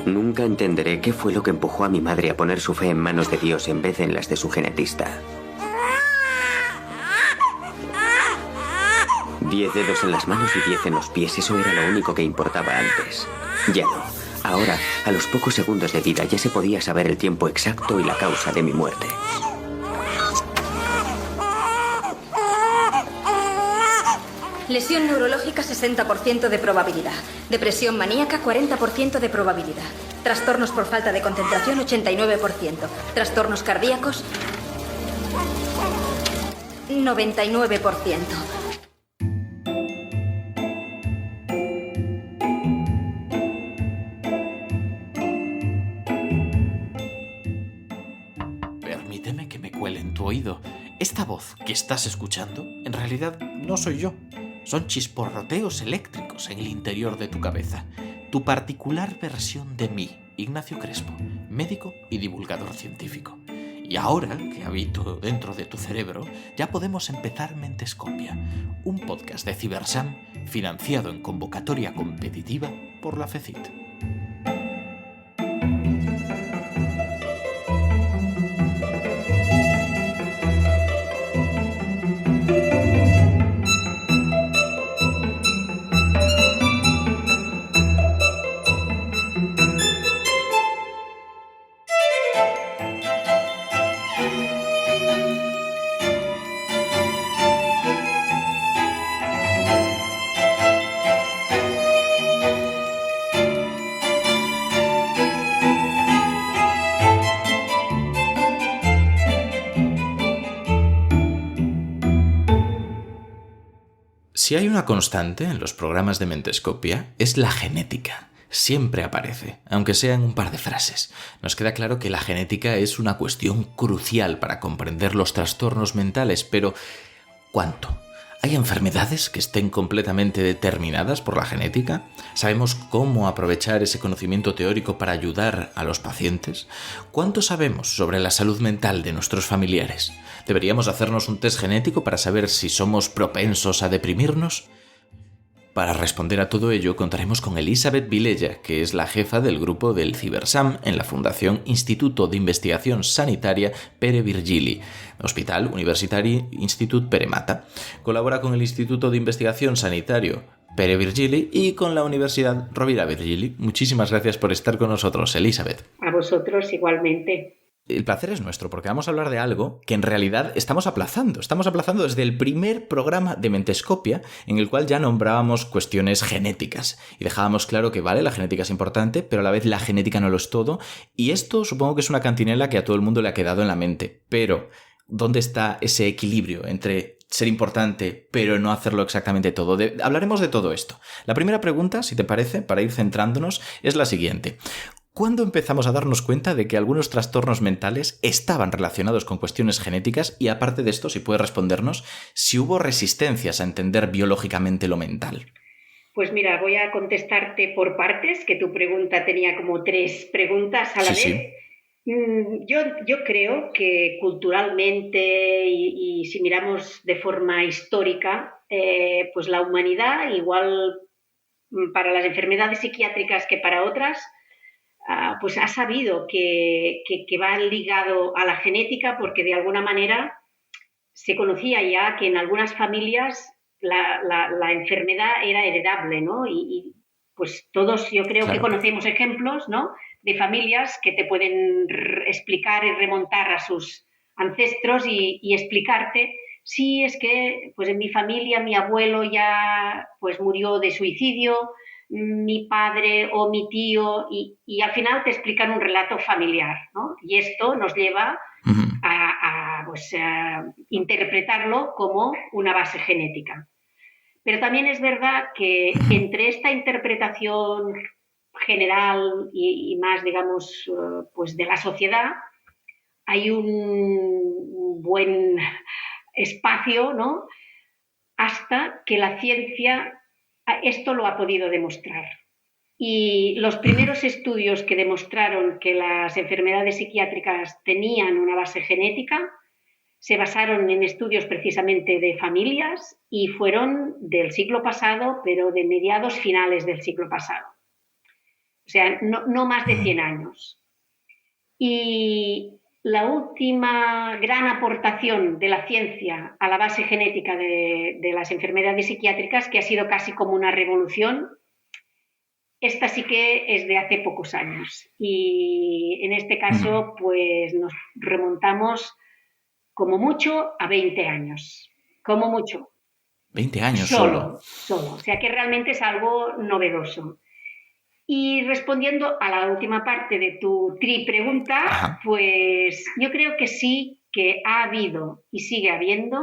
Nunca entenderé qué fue lo que empujó a mi madre a poner su fe en manos de Dios en vez de en las de su genetista. 10 dedos en las manos y 10 en los pies, eso era lo único que importaba antes. Ya no. Ahora, a los pocos segundos de vida, ya se podía saber el tiempo exacto y la causa de mi muerte. Lesión neurológica, 60% de probabilidad. Depresión maníaca, 40% de probabilidad. Trastornos por falta de concentración, 89%. Trastornos cardíacos, 99%. Permíteme que me cuele en tu oído. Esta voz que estás escuchando, en realidad no soy yo. Son chisporroteos eléctricos en el interior de tu cabeza. Tu particular versión de mí, Ignacio Crespo, médico y divulgador científico. Y ahora que habito dentro de tu cerebro, ya podemos empezar Mentescopia, un podcast de Cibersam financiado en convocatoria competitiva por la FECIT. Si hay una constante en los programas de Mentescopia, es la genética. Siempre aparece, aunque sea en un par de frases. Nos queda claro que la genética es una cuestión crucial para comprender los trastornos mentales, pero ¿cuánto? ¿Hay enfermedades que estén completamente determinadas por la genética? ¿Sabemos cómo aprovechar ese conocimiento teórico para ayudar a los pacientes? ¿Cuánto sabemos sobre la salud mental de nuestros familiares? ¿Deberíamos hacernos un test genético para saber si somos propensos a deprimirnos? Para responder a todo ello contaremos con Elisabeth Vilella, que es la jefa del grupo del Cibersam en la Fundación Instituto de Investigación Sanitaria Pere Virgili, Hospital Universitari Institut Pere Mata. Colabora con el Instituto de Investigación Sanitario Pere Virgili y con la Universidad Rovira Virgili. Muchísimas gracias por estar con nosotros, Elisabeth. A vosotros igualmente. El placer es nuestro porque vamos a hablar de algo que en realidad estamos aplazando. Estamos aplazando desde el primer programa de Mentescopia en el cual ya nombrábamos cuestiones genéticas y dejábamos claro que vale, la genética es importante, pero a la vez la genética no lo es todo. Y esto supongo que es una cantinela que a todo el mundo le ha quedado en la mente. Pero, ¿dónde está ese equilibrio entre ser importante pero no hacerlo exactamente todo? Hablaremos de todo esto. La primera pregunta, si te parece, para ir centrándonos, es la siguiente. ¿Cuándo empezamos a darnos cuenta de que algunos trastornos mentales estaban relacionados con cuestiones genéticas? Y aparte de esto, si puedes respondernos, si hubo resistencias a entender biológicamente lo mental. Pues mira, voy a contestarte por partes, que tu pregunta tenía como 3 preguntas a la vez. Sí. Yo creo que culturalmente y si miramos de forma histórica, pues la humanidad, igual para las enfermedades psiquiátricas que para otras, pues ha sabido que va ligado a la genética, porque de alguna manera se conocía ya que en algunas familias la enfermedad era heredable, ¿no? Y pues todos yo creo que conocemos ejemplos, ¿no?, de familias que te pueden explicar y remontar a sus ancestros y explicarte, sí, es que pues en mi familia mi abuelo ya pues murió de suicidio, mi padre o mi tío, y al final te explican un relato familiar, ¿no? Y esto nos lleva a interpretarlo como una base genética. Pero también es verdad que entre esta interpretación general y más, digamos, pues de la sociedad, hay un buen espacio, ¿no?, hasta que la ciencia esto lo ha podido demostrar. Y los primeros estudios que demostraron que las enfermedades psiquiátricas tenían una base genética se basaron en estudios precisamente de familias y fueron del siglo pasado, pero de mediados finales del siglo pasado. O sea, no más de 100 años. Y la última gran aportación de la ciencia a la base genética de las enfermedades psiquiátricas, que ha sido casi como una revolución, esta sí que es de hace pocos años. Y en este caso, pues nos remontamos como mucho a 20 años. Como mucho. 20 años Solo. O sea que realmente es algo novedoso. Y respondiendo a la última parte de tu pregunta, pues yo creo que sí que ha habido y sigue habiendo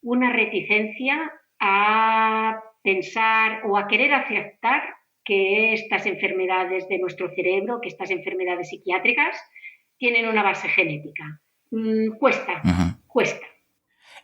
una reticencia a pensar o a querer aceptar que estas enfermedades de nuestro cerebro, que estas enfermedades psiquiátricas, tienen una base genética. Cuesta.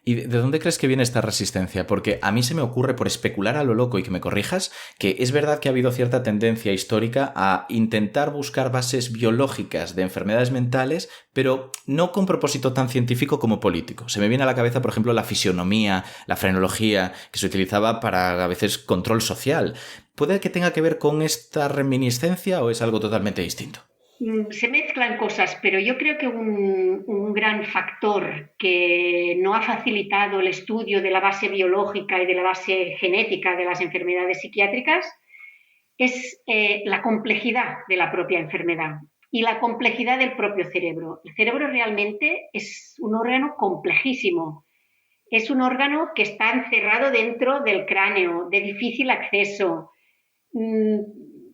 ¿Y de dónde crees que viene esta resistencia? Porque a mí se me ocurre, por especular a lo loco y que me corrijas, que es verdad que ha habido cierta tendencia histórica a intentar buscar bases biológicas de enfermedades mentales, pero no con propósito tan científico como político. Se me viene a la cabeza, por ejemplo, la fisionomía, la frenología, que se utilizaba para, a veces, control social. ¿Puede que tenga que ver con esta reminiscencia o es algo totalmente distinto? Se mezclan cosas, pero yo creo que un gran factor que no ha facilitado el estudio de la base biológica y de la base genética de las enfermedades psiquiátricas es la complejidad de la propia enfermedad y la complejidad del propio cerebro. El cerebro realmente es un órgano complejísimo. Es un órgano que está encerrado dentro del cráneo, de difícil acceso.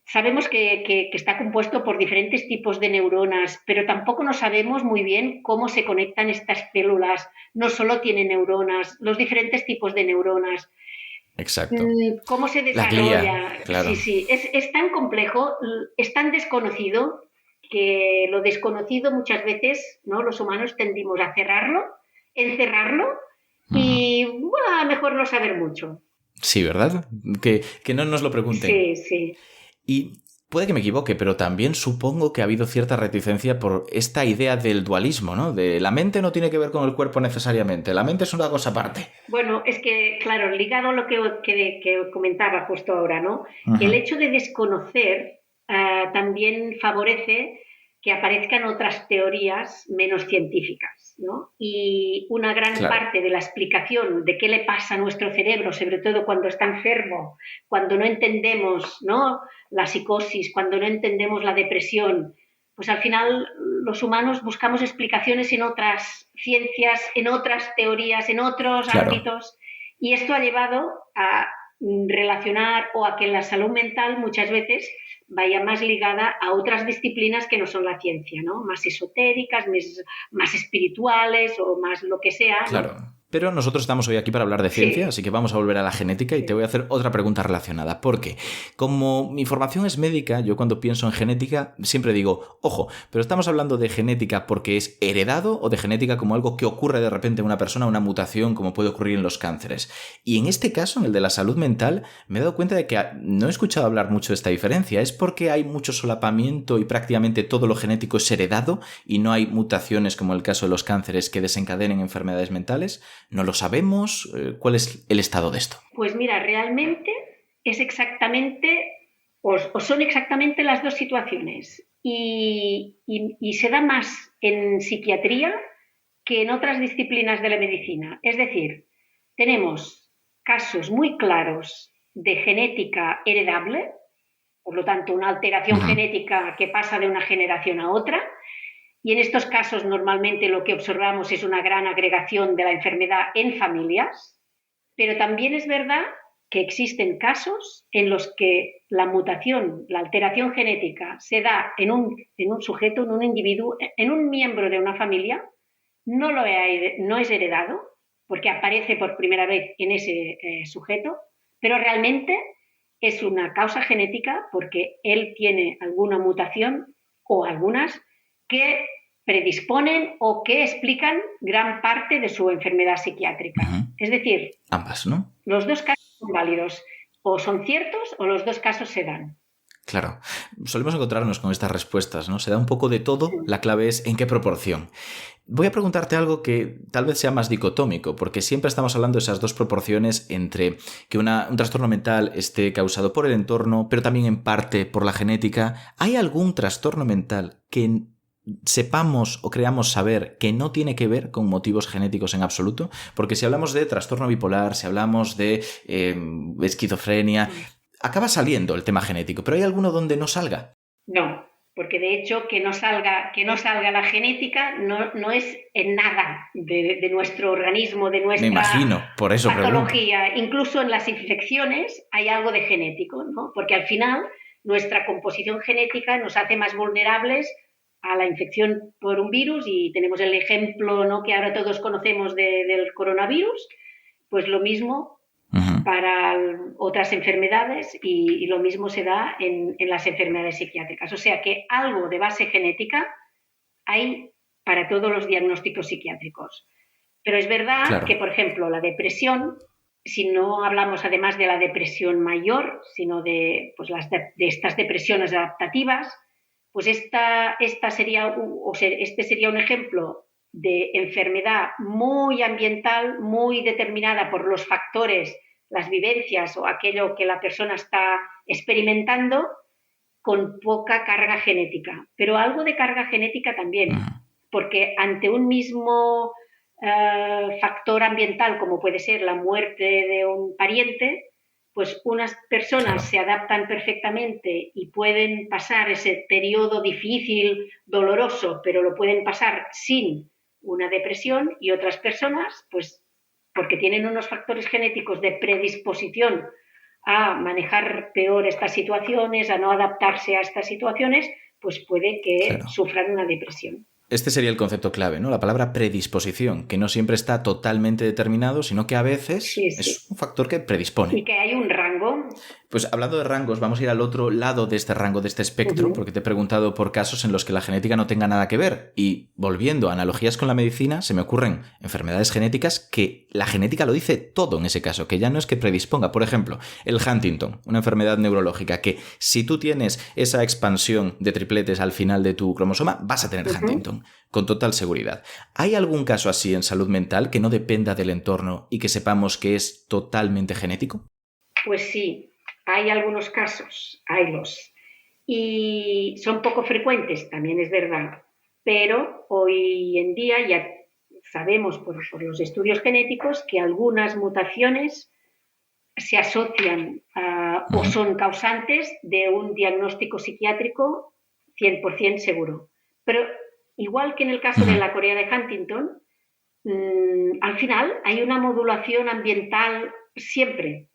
Sabemos que está compuesto por diferentes tipos de neuronas, pero tampoco no sabemos muy bien cómo se conectan estas células. No solo tiene neuronas, los diferentes tipos de neuronas. Exacto. ¿Cómo se desarrolla? La glía, claro. Sí. Es tan complejo, es tan desconocido, que lo desconocido muchas veces, ¿no? Los humanos tendimos a cerrarlo, encerrarlo y mejor no saber mucho. Sí, ¿verdad? Que no nos lo pregunten. Sí. Y puede que me equivoque, pero también supongo que ha habido cierta reticencia por esta idea del dualismo, ¿no? De la mente no tiene que ver con el cuerpo necesariamente, la mente es una cosa aparte. Bueno, es que, claro, ligado a lo que comentaba justo ahora, ¿no? El hecho de desconocer también favorece que aparezcan otras teorías menos científicas, ¿no? Y una gran parte de la explicación de qué le pasa a nuestro cerebro, sobre todo cuando está enfermo, cuando no entendemos, ¿no?, la psicosis, cuando no entendemos la depresión, pues al final los humanos buscamos explicaciones en otras ciencias, en otras teorías, en otros ámbitos, y esto ha llevado a relacionar o a que la salud mental muchas veces vaya más ligada a otras disciplinas que no son la ciencia, ¿no? Más esotéricas, más espirituales o más lo que sea, claro. ¿no? Pero nosotros estamos hoy aquí para hablar de ciencia, así que vamos a volver a la genética y te voy a hacer otra pregunta relacionada. Porque como mi formación es médica, yo cuando pienso en genética siempre digo, ojo, pero estamos hablando de genética porque es heredado o de genética como algo que ocurre de repente en una persona, una mutación como puede ocurrir en los cánceres. Y en este caso, en el de la salud mental, me he dado cuenta de que no he escuchado hablar mucho de esta diferencia. ¿Es porque hay mucho solapamiento y prácticamente todo lo genético es heredado y no hay mutaciones como el caso de los cánceres que desencadenen enfermedades mentales? ¿No lo sabemos? ¿Cuál es el estado de esto? Pues mira, realmente es exactamente, o son exactamente las dos situaciones. Y se da más en psiquiatría que en otras disciplinas de la medicina. Es decir, tenemos casos muy claros de genética heredable, por lo tanto, una alteración genética que pasa de una generación a otra. Y en estos casos normalmente lo que observamos es una gran agregación de la enfermedad en familias, pero también es verdad que existen casos en los que la mutación, la alteración genética se da en un sujeto, en un individuo, en un miembro de una familia, no es heredado porque aparece por primera vez en ese sujeto, pero realmente es una causa genética porque él tiene alguna mutación o algunas que predisponen o que explican gran parte de su enfermedad psiquiátrica. Es decir, ambas, ¿no? Los dos casos son válidos, o son ciertos o los dos casos se dan. Claro, solemos encontrarnos con estas respuestas, ¿no? Se da un poco de todo, la clave es en qué proporción. Voy a preguntarte algo que tal vez sea más dicotómico, porque siempre estamos hablando de esas dos proporciones entre que un trastorno mental esté causado por el entorno, pero también en parte por la genética. ¿Hay algún trastorno mental que sepamos o creamos saber que no tiene que ver con motivos genéticos en absoluto? Porque si hablamos de trastorno bipolar, si hablamos de esquizofrenia, acaba saliendo el tema genético, pero ¿hay alguno donde no salga? No, porque de hecho que no salga la genética no es en nada de nuestro organismo, de nuestra Me imagino, por eso patología. pregunto. Incluso en las infecciones hay algo de genético, ¿no? Porque al final nuestra composición genética nos hace más vulnerables a la infección por un virus, y tenemos el ejemplo, ¿no?, que ahora todos conocemos del coronavirus. Pues lo mismo para otras enfermedades, y lo mismo se da en las enfermedades psiquiátricas. O sea que algo de base genética hay para todos los diagnósticos psiquiátricos. Pero es verdad que, por ejemplo, la depresión, si no hablamos además de la depresión mayor, sino de estas depresiones adaptativas, pues este sería un ejemplo de enfermedad muy ambiental, muy determinada por los factores, las vivencias o aquello que la persona está experimentando, con poca carga genética. Pero algo de carga genética también, porque ante un mismo factor ambiental, como puede ser la muerte de un pariente, pues unas personas se adaptan perfectamente y pueden pasar ese periodo difícil, doloroso, pero lo pueden pasar sin una depresión, y otras personas, pues porque tienen unos factores genéticos de predisposición a manejar peor estas situaciones, a no adaptarse a estas situaciones, pues puede que sufran una depresión. Este sería el concepto clave, ¿no? La palabra predisposición, que no siempre está totalmente determinado, sino que a veces es un factor que predispone. Y que hay un rango. Pues hablando de rangos, vamos a ir al otro lado de este rango, de este espectro, porque te he preguntado por casos en los que la genética no tenga nada que ver. Y volviendo a analogías con la medicina, se me ocurren enfermedades genéticas que la genética lo dice todo en ese caso, que ya no es que predisponga. Por ejemplo, el Huntington, una enfermedad neurológica que si tú tienes esa expansión de tripletes al final de tu cromosoma, vas a tener Huntington, con total seguridad. ¿Hay algún caso así en salud mental que no dependa del entorno y que sepamos que es totalmente genético? Pues sí. Hay algunos casos, haylos, y son poco frecuentes, también es verdad, pero hoy en día ya sabemos por los estudios genéticos que algunas mutaciones se asocian o son causantes de un diagnóstico psiquiátrico 100% seguro. Pero igual que en el caso de la corea de Huntington, al final hay una modulación ambiental siempre.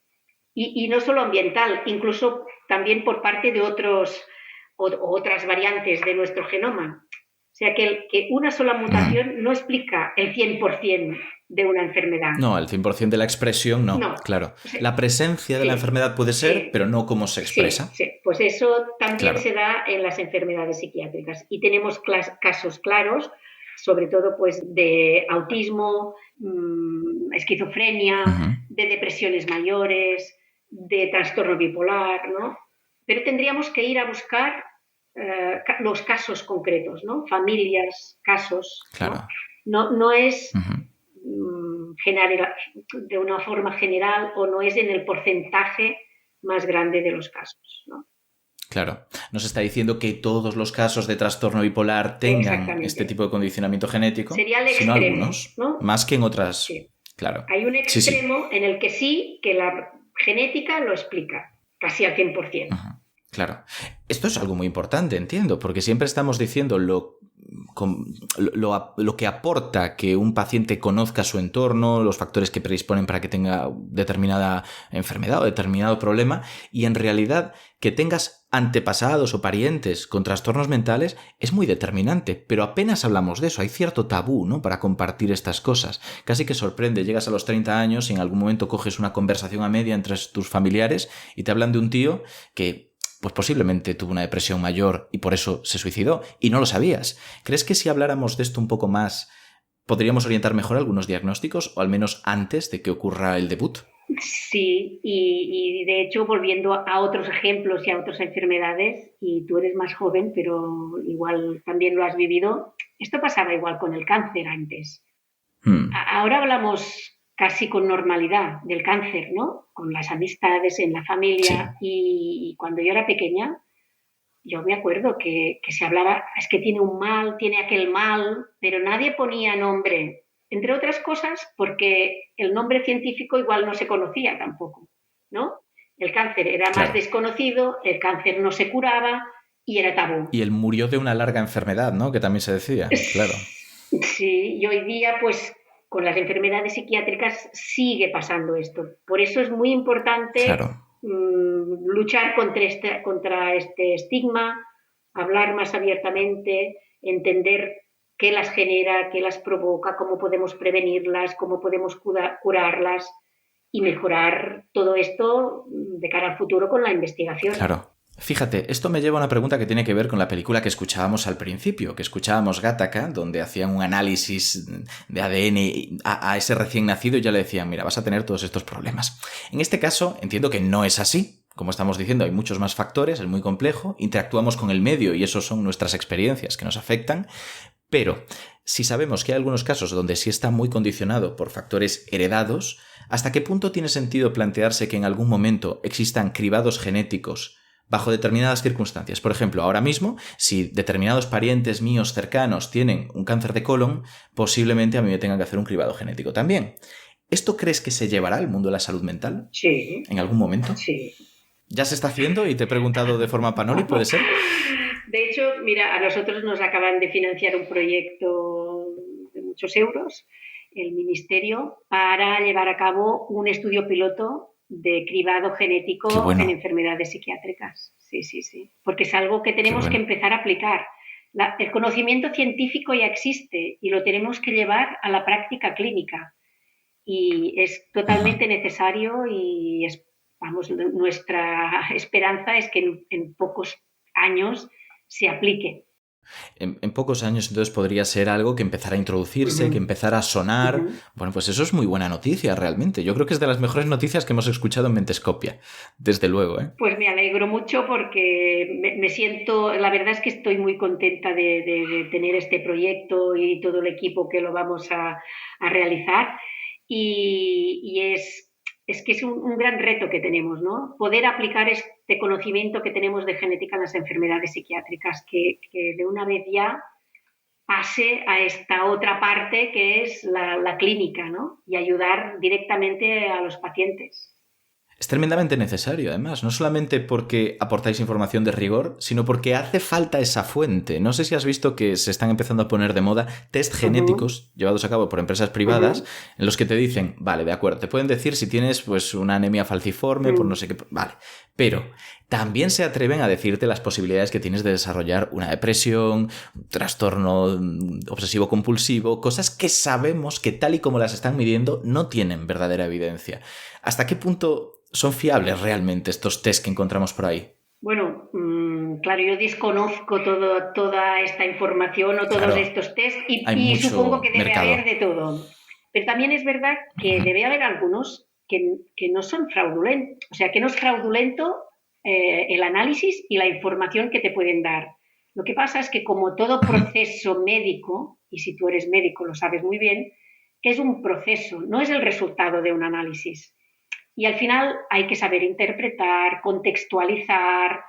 Y no solo ambiental, incluso también por parte de otras variantes de nuestro genoma. O sea, que una sola mutación no explica el 100% de una enfermedad. No, el 100% de la expresión no, claro. La presencia de la enfermedad puede ser, pero no cómo se expresa. Sí, pues eso también se da en las enfermedades psiquiátricas. Y tenemos casos claros, sobre todo pues de autismo, esquizofrenia, de depresiones mayores, de trastorno bipolar, ¿no? Pero tendríamos que ir a buscar los casos concretos, ¿no? Familias, casos. Claro. No es de una forma general, o no es en el porcentaje más grande de los casos, ¿no? Claro. Nos está diciendo que todos los casos de trastorno bipolar tengan este tipo de condicionamiento genético, sería el sino extremo, algunos, ¿no? Más que en otras. Sí. Claro. Hay un extremo en el que sí, que la genética lo explica, casi al 100%. Claro. Esto es algo muy importante, entiendo, porque siempre estamos diciendo lo que aporta que un paciente conozca su entorno, los factores que predisponen para que tenga determinada enfermedad o determinado problema, y en realidad que tengas antepasados o parientes con trastornos mentales es muy determinante, pero apenas hablamos de eso. Hay cierto tabú, ¿no?, para compartir estas cosas. Casi que sorprende, llegas a los 30 años y en algún momento coges una conversación a media entre tus familiares y te hablan de un tío que pues posiblemente tuvo una depresión mayor y por eso se suicidó, y no lo sabías. ¿Crees que si habláramos de esto un poco más, podríamos orientar mejor algunos diagnósticos, o al menos antes de que ocurra el debut? Sí, y de hecho, volviendo a otros ejemplos y a otras enfermedades, y tú eres más joven, pero igual también lo has vivido, esto pasaba igual con el cáncer antes. Hmm. Ahora hablamos casi con normalidad del cáncer, ¿no? Con las amistades, en la Sí, familia, y cuando yo era pequeña, yo me acuerdo que se hablaba, es que tiene un mal, tiene aquel mal, pero nadie ponía nombre, entre otras cosas porque el nombre científico igual no se conocía tampoco, ¿no? El cáncer era más claro. desconocido, el cáncer no se curaba y era tabú. Y él murió de una larga enfermedad, ¿no? Que también se decía, claro. Sí, y hoy día pues con las enfermedades psiquiátricas sigue pasando esto. Por eso es muy importante Claro. luchar contra este estigma, hablar más abiertamente, entender qué las genera, qué las provoca, cómo podemos prevenirlas, cómo podemos curarlas y mejorar todo esto de cara al futuro con la investigación. Claro. Fíjate, esto me lleva a una pregunta que tiene que ver con la película que escuchábamos al principio, que escuchábamos Gattaca, donde hacían un análisis de ADN a ese recién nacido y ya le decían, mira, vas a tener todos estos problemas. En este caso, entiendo que no es así. Como estamos diciendo, hay muchos más factores, es muy complejo, interactuamos con el medio y esos son nuestras experiencias que nos afectan, pero si sabemos que hay algunos casos donde sí está muy condicionado por factores heredados, ¿hasta qué punto tiene sentido plantearse que en algún momento existan cribados genéticos bajo determinadas circunstancias? Por ejemplo, ahora mismo, si determinados parientes míos cercanos tienen un cáncer de colon, posiblemente a mí me tengan que hacer un cribado genético también. ¿Esto crees que se llevará al mundo de la salud mental Sí, en algún momento? sí. ¿Ya se está haciendo y te he preguntado de forma panoli, puede ser? De hecho, mira, a nosotros nos acaban de financiar un proyecto de muchos euros, el Ministerio, para llevar a cabo un estudio piloto de cribado Qué genético en bueno, enfermedades psiquiátricas. Sí, sí, sí. Porque es algo que qué tenemos que bueno. empezar a aplicar. El conocimiento científico ya existe y lo tenemos que llevar a la práctica clínica. Y es Ujú. totalmente necesario y vamos, nuestra esperanza es que en pocos años se aplique. En pocos años entonces podría ser algo que empezara a Uh introducirse, que -huh, empezara a uh sonar. -huh. Bueno, pues eso es muy buena noticia realmente. Yo creo que es de las mejores noticias que hemos escuchado en Mentescopia. Desde luego, ¿eh? Pues me alegro mucho porque me siento, la verdad es que estoy muy contenta de tener este proyecto y todo el equipo que lo vamos a realizar y es que es un gran reto que tenemos, ¿no? Poder aplicar este conocimiento que tenemos de genética en las enfermedades psiquiátricas, que de una vez ya pase a esta otra parte que es la clínica, ¿no? Y ayudar directamente a los pacientes. Es tremendamente necesario, además, no solamente porque aportáis información de rigor, sino porque hace falta esa fuente. No sé si has visto que se están empezando a poner de moda test Uh -huh, genéticos llevados a cabo por empresas uh privadas -huh, en los que te dicen, vale, de acuerdo, te pueden decir si tienes pues una anemia falciforme por no sé qué, vale, pero también se atreven a decirte las posibilidades que tienes de desarrollar una depresión, un trastorno obsesivo compulsivo, cosas que sabemos que tal y como las están midiendo no tienen verdadera evidencia. ¿Hasta qué punto son fiables realmente estos test que encontramos por ahí? Bueno, claro, yo desconozco toda esta información o todos Claro, estos test hay y supongo que mucho debe haber mercado. de todo. Pero también es verdad que Ujú. debe haber algunos que no son fraudulentos, o sea, que no es fraudulento el análisis y la información que te pueden dar. Lo que pasa es que como todo Ujú. proceso médico, y si tú eres médico lo sabes muy bien, es un proceso, no es el resultado de un análisis. Y al final hay que saber interpretar, contextualizar,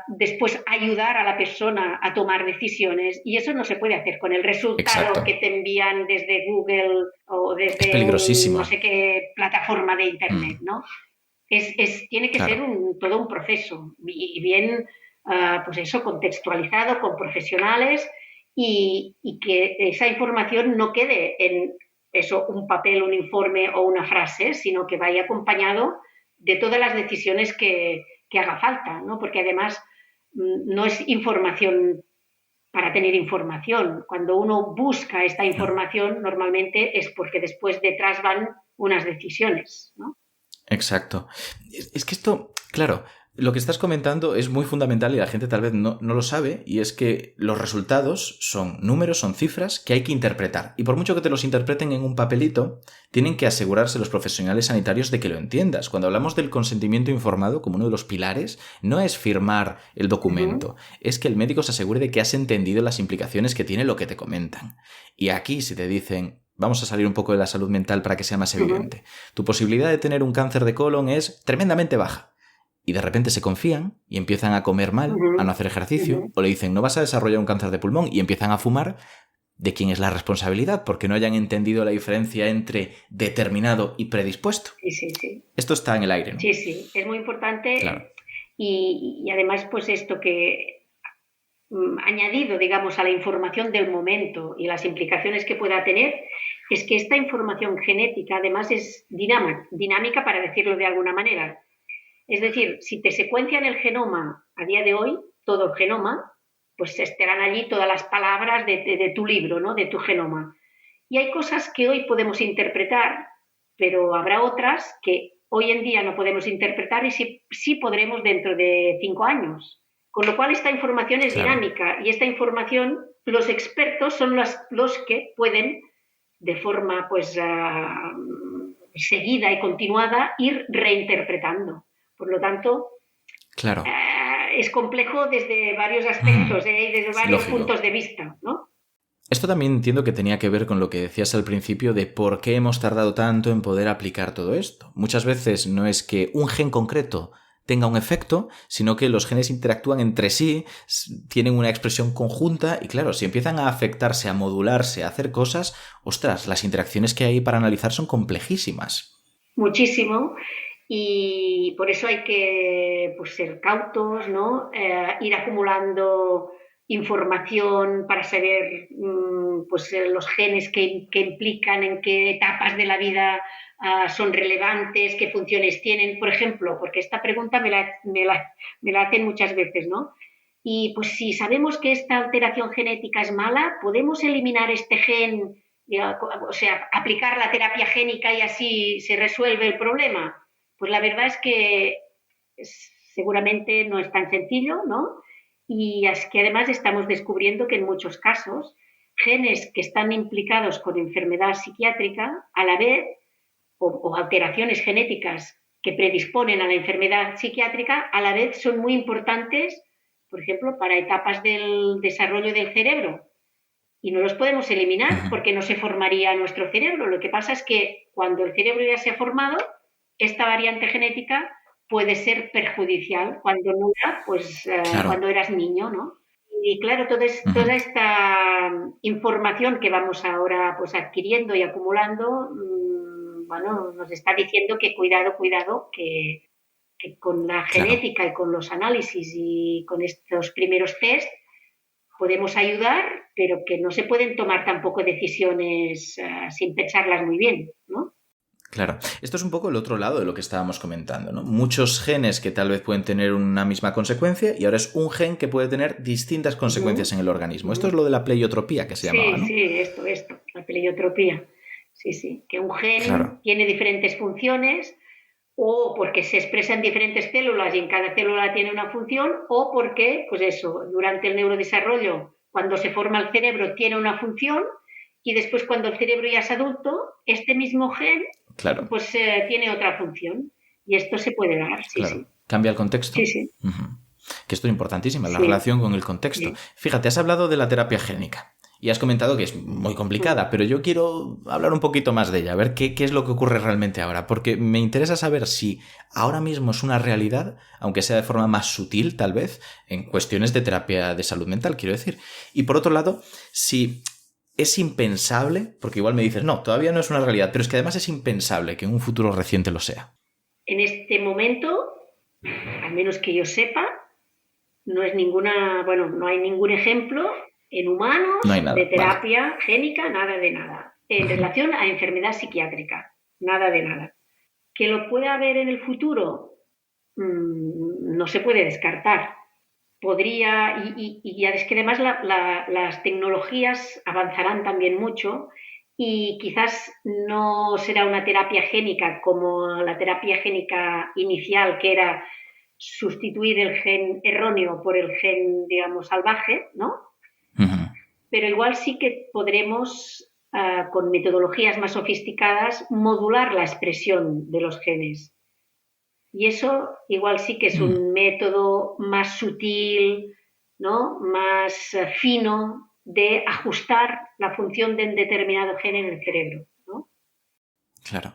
después ayudar a la persona a tomar decisiones y eso no se puede hacer con el resultado que Exacto. te envían desde Google o Es desde un no sé peligrosísimo. qué plataforma de Internet, Mm, ¿no? Tiene que ser claro. todo un proceso y bien, pues eso, contextualizado con profesionales y que esa información no quede en eso, un papel, un informe o una frase, sino que vaya acompañado de todas las decisiones que haga falta, ¿no? Porque además no es información para tener información. Cuando uno busca esta No. información, normalmente es porque después detrás van unas decisiones, ¿no? Exacto. Es que esto, claro, Lo que estás comentando es muy fundamental y la gente tal vez no lo sabe, y es que los resultados son números, son cifras que hay que interpretar. Y por mucho que te los interpreten en un papelito, tienen que asegurarse los profesionales sanitarios de que lo entiendas. Cuando hablamos del consentimiento informado como uno de los pilares, no es firmar el documento, es que el médico se asegure de que has entendido las implicaciones que tiene lo que te comentan. Y aquí si te dicen... Vamos a salir un poco de la salud mental para que sea más evidente. Tu posibilidad de tener un cáncer de colon es tremendamente baja. Y de repente se confían y empiezan a comer mal, a no hacer ejercicio, o le dicen no vas a desarrollar un cáncer de pulmón y empiezan a fumar. ¿De quién es la responsabilidad? Porque no hayan entendido la diferencia entre determinado y predispuesto. Sí. Esto está en el aire, ¿no? Sí, es muy importante. Claro. Y además, pues esto que añadido, digamos, a la información del momento y las implicaciones que pueda tener, es que esta información genética además es dinámica, para decirlo de alguna manera. Es decir, si te secuencian el genoma a día de hoy, todo el genoma, pues estarán allí todas las palabras de tu libro, ¿no? De tu genoma. Y hay cosas que hoy podemos interpretar, pero habrá otras que hoy en día no podemos interpretar y sí podremos dentro de 5 años. Con lo cual esta información es dinámica y esta información, los expertos son los que pueden, de forma pues seguida y continuada, ir reinterpretando. Por lo tanto, claro. Es complejo desde varios aspectos y desde varios puntos de vista, ¿no? Esto también entiendo que tenía que ver con lo que decías al principio de por qué hemos tardado tanto en poder aplicar todo esto. Muchas veces no es que un gen concreto tenga un efecto, sino que los genes interactúan entre sí, tienen una expresión conjunta y claro, si empiezan a afectarse, a modularse, a hacer cosas, ostras, las interacciones que hay para analizar son complejísimas. Muchísimo. Y por eso hay que pues, ser cautos, ¿no? Ir acumulando información para saber pues, los genes que implican, en qué etapas de la vida son relevantes, qué funciones tienen. Por ejemplo, porque esta pregunta me la hacen muchas veces, ¿no? Y pues si sabemos que esta alteración genética es mala, ¿podemos eliminar este gen, o sea, aplicar la terapia génica y así se resuelve el problema? Pues la verdad es que seguramente no es tan sencillo, ¿no? Y es que además estamos descubriendo que en muchos casos genes que están implicados con enfermedad psiquiátrica a la vez o alteraciones genéticas que predisponen a la enfermedad psiquiátrica a la vez son muy importantes, por ejemplo, para etapas del desarrollo del cerebro. Y no los podemos eliminar porque no se formaría nuestro cerebro. Lo que pasa es que cuando el cerebro ya se ha formado, esta variante genética puede ser perjudicial cuando no era, pues claro, cuando eras niño, ¿no? Y claro, toda esta información que vamos ahora pues adquiriendo y acumulando, bueno, nos está diciendo que cuidado, que con la genética y con los análisis y con estos primeros test podemos ayudar, pero que no se pueden tomar tampoco decisiones sin pensarlas muy bien, ¿no? Claro, esto es un poco el otro lado de lo que estábamos comentando, ¿no? Muchos genes que tal vez pueden tener una misma consecuencia y ahora es un gen que puede tener distintas consecuencias en el organismo. Esto es lo de la pleiotropía que se llamaba, ¿no? Sí, esto, la pleiotropía. Sí, que un gen tiene diferentes funciones o porque se expresan diferentes células y en cada célula tiene una función o porque, pues eso, durante el neurodesarrollo, cuando se forma el cerebro, tiene una función y después cuando el cerebro ya es adulto, este mismo gen pues tiene otra función y esto se puede dar. Sí. ¿Cambia el contexto? Sí. Que esto es importantísimo, la relación con el contexto. Fíjate, has hablado de la terapia génica y has comentado que es muy complicada, pero yo quiero hablar un poquito más de ella, a ver qué es lo que ocurre realmente ahora, porque me interesa saber si ahora mismo es una realidad, aunque sea de forma más sutil tal vez, en cuestiones de terapia de salud mental, quiero decir. Y por otro lado, si es impensable, porque igual me dices, no, todavía no es una realidad, pero es que además es impensable que en un futuro reciente lo sea. En este momento, al menos que yo sepa, no hay ningún ejemplo en humanos de terapia génica, nada de nada. En relación a enfermedad psiquiátrica, nada de nada. ¿Que lo pueda haber en el futuro? No se puede descartar. Podría, y es que además las tecnologías avanzarán también mucho y quizás no será una terapia génica como la terapia génica inicial, que era sustituir el gen erróneo por el gen, digamos, salvaje, ¿no? Ujú. Pero igual sí que podremos, con metodologías más sofisticadas, modular la expresión de los genes. Y eso igual sí que es un método más sutil, ¿no? Más fino de ajustar la función de un determinado gen en el cerebro, ¿no? Claro.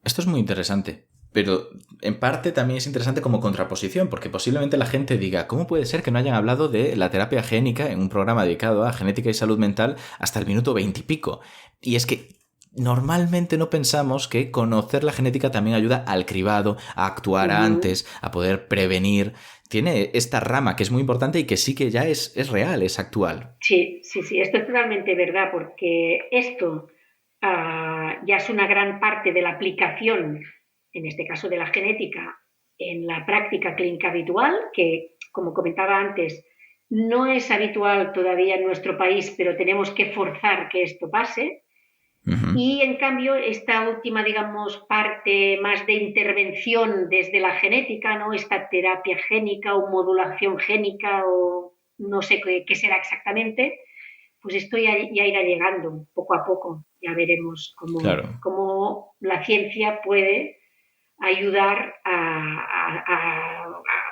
Esto es muy interesante, pero en parte también es interesante como contraposición, porque posiblemente la gente diga, ¿cómo puede ser que no hayan hablado de la terapia génica en un programa dedicado a genética y salud mental hasta el minuto 20 y pico? Y es que normalmente no pensamos que conocer la genética también ayuda al cribado, a actuar antes, a poder prevenir. Tiene esta rama que es muy importante y que sí que ya es real, es actual. Sí, sí, sí, esto es totalmente verdad, porque esto ya es una gran parte de la aplicación, en este caso de la genética, en la práctica clínica habitual, que, como comentaba antes, no es habitual todavía en nuestro país, pero tenemos que forzar que esto pase. Y en cambio, esta última, digamos, parte más de intervención desde la genética, ¿no? Esta terapia génica o modulación génica o no sé qué será exactamente, pues esto ya irá llegando poco a poco. Ya veremos Claro. cómo la ciencia puede ayudar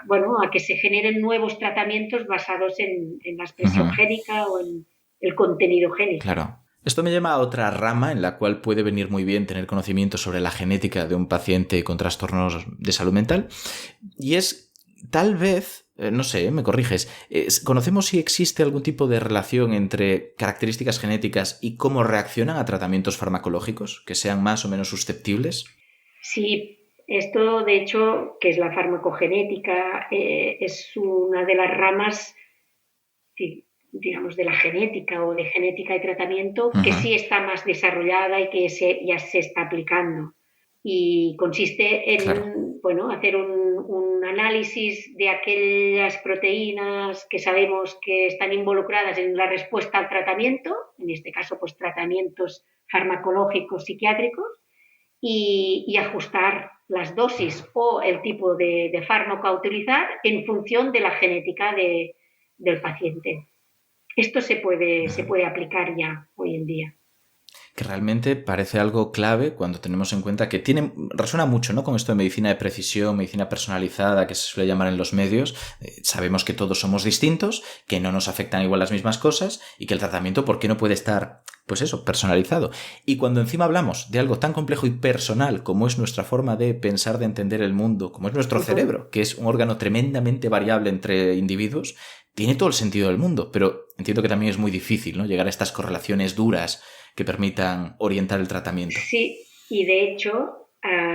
bueno, a que se generen nuevos tratamientos basados en la expresión génica o en el contenido génico. Claro. Esto me llama a otra rama en la cual puede venir muy bien tener conocimiento sobre la genética de un paciente con trastornos de salud mental. Y es, tal vez, no sé, me corriges, ¿conocemos si existe algún tipo de relación entre características genéticas y cómo reaccionan a tratamientos farmacológicos que sean más o menos susceptibles? Sí, esto de hecho, que es la farmacogenética, es una de las ramas, digamos, de la genética o de genética de tratamiento que sí está más desarrollada y que ya se está aplicando. Y consiste en, Claro. bueno, hacer un análisis de aquellas proteínas que sabemos que están involucradas en la respuesta al tratamiento, en este caso, pues tratamientos farmacológicos psiquiátricos, y ajustar las dosis o el tipo de fármaco a utilizar en función de la genética del paciente. Esto se puede aplicar ya hoy en día. Que realmente parece algo clave cuando tenemos en cuenta que resuena mucho, ¿no? Con esto de medicina de precisión, medicina personalizada, que se suele llamar en los medios. Sabemos que todos somos distintos, que no nos afectan igual las mismas cosas y que el tratamiento, ¿por qué no puede estar, pues eso, personalizado? Y cuando encima hablamos de algo tan complejo y personal como es nuestra forma de pensar, de entender el mundo, como es nuestro cerebro, que es un órgano tremendamente variable entre individuos, tiene todo el sentido del mundo, pero entiendo que también es muy difícil, ¿no? Llegar a estas correlaciones duras que permitan orientar el tratamiento. Sí, y de hecho,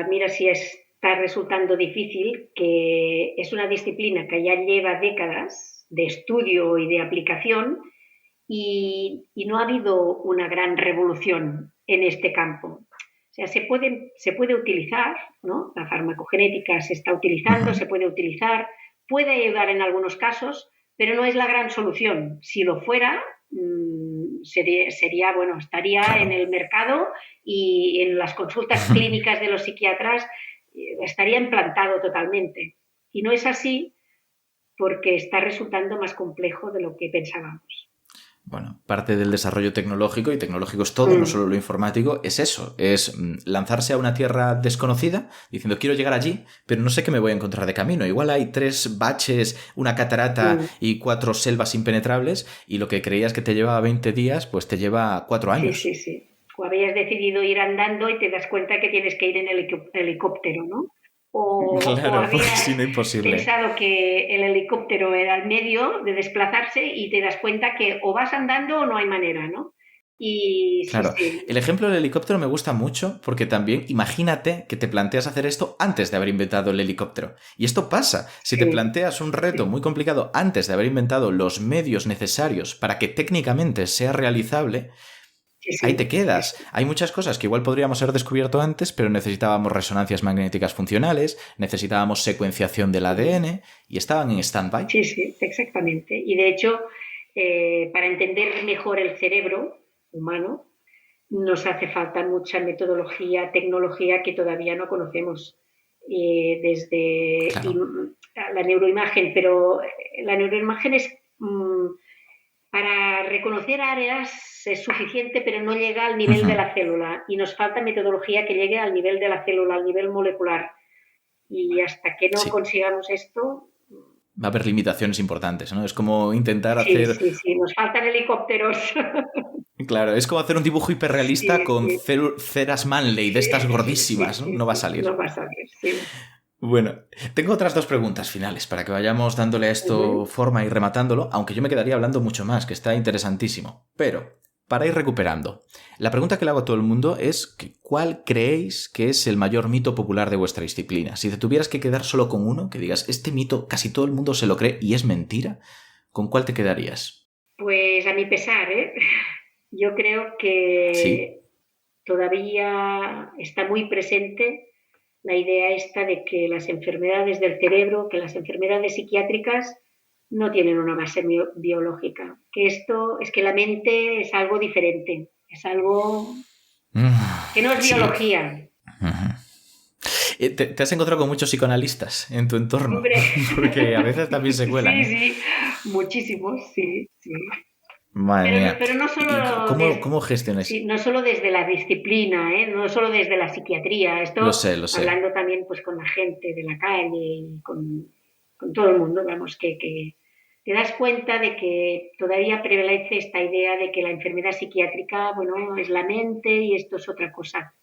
mira si está resultando difícil, que es una disciplina que ya lleva décadas de estudio y de aplicación y no ha habido una gran revolución en este campo. O sea, se puede utilizar, ¿no? La farmacogenética se está utilizando, se puede utilizar, puede ayudar en algunos casos, pero no es la gran solución. Si lo fuera, sería bueno, estaría en el mercado y en las consultas clínicas de los psiquiatras estaría implantado totalmente. Y no es así porque está resultando más complejo de lo que pensábamos. Bueno, parte del desarrollo tecnológico, y tecnológico es todo, no solo lo informático, es eso, es lanzarse a una tierra desconocida diciendo quiero llegar allí, pero no sé qué me voy a encontrar de camino. Igual hay 3 baches, una catarata y 4 selvas impenetrables y lo que creías que te llevaba 20 días, pues te lleva 4 años. Sí, sí, sí. O habías decidido ir andando y te das cuenta que tienes que ir en helicóptero, ¿no? Claro, o porque habías si no, imposible. pensado que el helicóptero era el medio de desplazarse y te das cuenta que o vas andando o no hay manera, ¿no? Y sí, Claro, sí. el ejemplo del helicóptero me gusta mucho porque también imagínate que te planteas hacer esto antes de haber inventado el helicóptero. Y esto pasa, si te planteas un reto muy complicado antes de haber inventado los medios necesarios para que técnicamente sea realizable, ahí te quedas. Hay muchas cosas que igual podríamos haber descubierto antes, pero necesitábamos resonancias magnéticas funcionales, necesitábamos secuenciación del ADN y estaban en stand-by. Sí, sí, exactamente. Y de hecho, para entender mejor el cerebro humano, nos hace falta mucha metodología, tecnología que todavía no conocemos. Claro. la neuroimagen, pero la neuroimagen es para reconocer áreas es suficiente, pero no llega al nivel de la célula y nos falta metodología que llegue al nivel de la célula, al nivel molecular. Y hasta que no consigamos esto... Va a haber limitaciones importantes, ¿no? Es como intentar hacer... Sí, nos faltan helicópteros. Claro, es como hacer un dibujo hiperrealista con ceras Manley, de estas gordísimas, ¿no? No va a salir. No va a salir, sí. Bueno, tengo otras 2 preguntas finales para que vayamos dándole a esto forma y rematándolo, aunque yo me quedaría hablando mucho más, que está interesantísimo. Pero, para ir recuperando, la pregunta que le hago a todo el mundo es ¿cuál creéis que es el mayor mito popular de vuestra disciplina? Si te tuvieras que quedar solo con uno, que digas, este mito casi todo el mundo se lo cree y es mentira, ¿con cuál te quedarías? Pues a mi pesar, yo creo que todavía está muy presente la idea esta de que las enfermedades del cerebro, que las enfermedades psiquiátricas no tienen una base biológica, que esto es que la mente es algo diferente, es algo que no es biología. ¿Te has encontrado con muchos psicoanalistas en tu entorno? Hombre. Porque a veces también se cuelan. Sí, muchísimos, sí. Madre mía. Pero no solo ¿Cómo gestionas? Sí, no solo desde la disciplina, no solo desde la psiquiatría. Esto lo sé. Hablando también pues con la gente de la calle y con todo el mundo, vamos, que te das cuenta de que todavía prevalece esta idea de que la enfermedad psiquiátrica, bueno, es la mente y esto es otra cosa.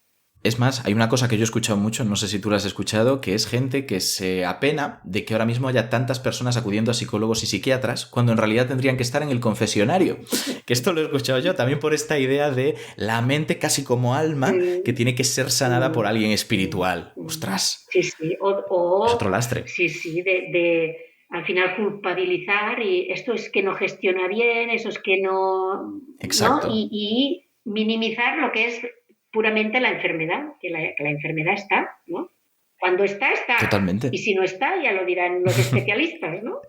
Es más, hay una cosa que yo he escuchado mucho, no sé si tú la has escuchado, que es gente que se apena de que ahora mismo haya tantas personas acudiendo a psicólogos y psiquiatras cuando en realidad tendrían que estar en el confesionario. Que esto lo he escuchado yo también por esta idea de la mente casi como alma que tiene que ser sanada por alguien espiritual. ¡Ostras! Sí. Es otro lastre. Sí, de al final culpabilizar y esto es que no gestiona bien, eso es que no... Exacto. ¿no? Y minimizar lo que es puramente la enfermedad, que la enfermedad está, ¿no? Cuando está. Totalmente. Y si no está, ya lo dirán los especialistas, ¿no?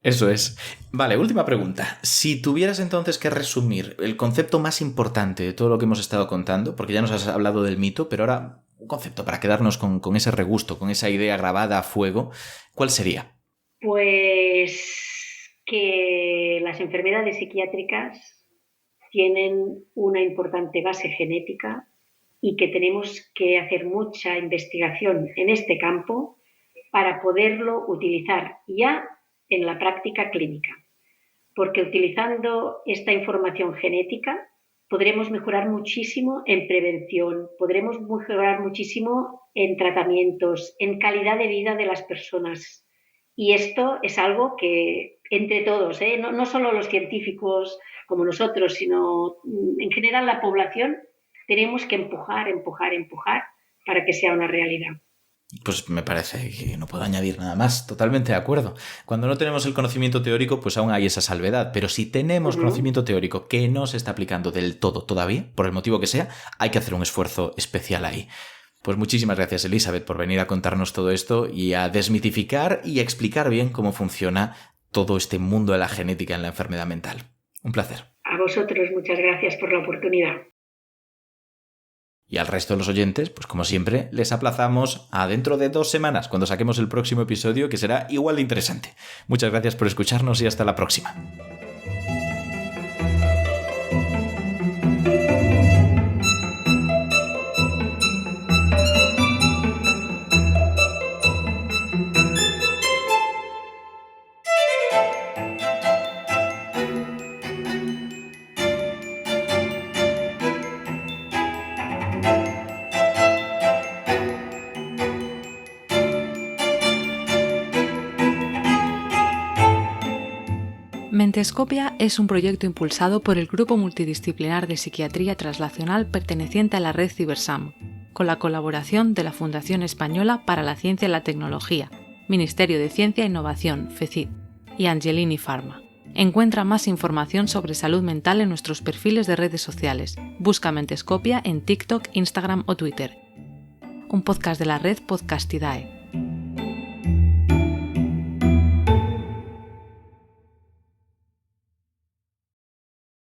Eso es. Vale, última pregunta. Si tuvieras entonces que resumir el concepto más importante de todo lo que hemos estado contando, porque ya nos has hablado del mito, pero ahora un concepto para quedarnos con ese regusto, con esa idea grabada a fuego, ¿cuál sería? Pues que las enfermedades psiquiátricas tienen una importante base genética y que tenemos que hacer mucha investigación en este campo para poderlo utilizar ya en la práctica clínica. Porque utilizando esta información genética podremos mejorar muchísimo en prevención, podremos mejorar muchísimo en tratamientos, en calidad de vida de las personas. Y esto es algo que entre todos, no solo los científicos como nosotros, sino en general la población, tenemos que empujar para que sea una realidad. Pues me parece que no puedo añadir nada más, totalmente de acuerdo. Cuando no tenemos el conocimiento teórico, pues aún hay esa salvedad, pero si tenemos conocimiento teórico que no se está aplicando del todo todavía, por el motivo que sea, hay que hacer un esfuerzo especial ahí. Pues muchísimas gracias, Elizabeth, por venir a contarnos todo esto y a desmitificar y a explicar bien cómo funciona todo este mundo de la genética en la enfermedad mental. Un placer. A vosotros, muchas gracias por la oportunidad. Y al resto de los oyentes, pues como siempre, les aplazamos a dentro de 2 semanas, cuando saquemos el próximo episodio, que será igual de interesante. Muchas gracias por escucharnos y hasta la próxima. Mentescopia es un proyecto impulsado por el Grupo Multidisciplinar de Psiquiatría Translacional perteneciente a la red Cibersam, con la colaboración de la Fundación Española para la Ciencia y la Tecnología, Ministerio de Ciencia e Innovación, FECID, y Angelini Pharma. Encuentra más información sobre salud mental en nuestros perfiles de redes sociales. Busca Mentescopia en TikTok, Instagram o Twitter. Un podcast de la red Podcastidae.